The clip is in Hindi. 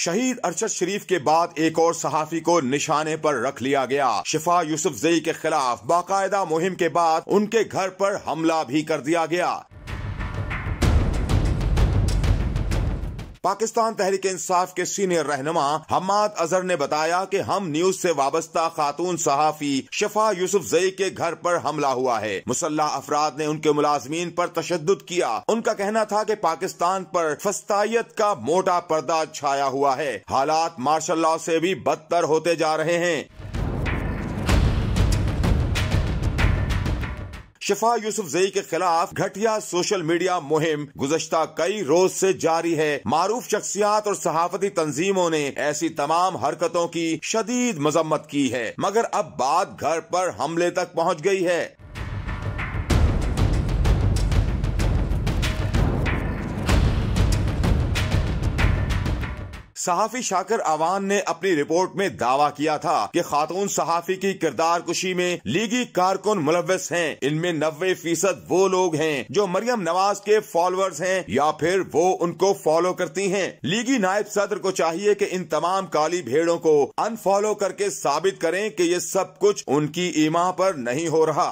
शहीद अरशद शरीफ के बाद एक और सहाफी को निशाने पर रख लिया गया। शिफा यूसुफजई के खिलाफ बाकायदा मुहिम के बाद उनके घर पर हमला भी कर दिया गया। पाकिस्तान तहरीक इंसाफ के सीनियर रहनुमा हम्माद अजहर ने बताया कि हम न्यूज से वाबस्ता खातून सहाफी शिफा यूसुफजई के घर पर हमला हुआ है। मुसल्लह अफराद ने उनके मुलाजमीन पर तशद्दुद किया। उनका कहना था कि पाकिस्तान पर फस्तायत का मोटा पर्दा छाया हुआ है। हालात मार्शल लॉ से भी बदतर होते जा रहे हैं। शिफा यूसुफजई के खिलाफ घटिया सोशल मीडिया मुहिम गुज़श्ता कई रोज से जारी है। मारूफ शख्सियात और सहाफती तंजीमों ने ऐसी तमाम हरकतों की शदीद मजम्मत की है, मगर अब बात घर पर हमले तक पहुंच गई है। सहाफी शाकिर अवान ने अपनी रिपोर्ट में दावा किया था कि खातून सहाफी की किरदार कुशी में लीगी कारकुन मुलव्वस हैं। इनमें 90% वो लोग हैं जो मरियम नवाज के फॉलोअर्स हैं या फिर वो उनको फॉलो करती हैं। लीगी नायब सदर को चाहिए कि इन तमाम काली भेड़ों को अनफॉलो करके साबित करें कि ये सब कुछ उनकी ईमा पर नहीं हो रहा।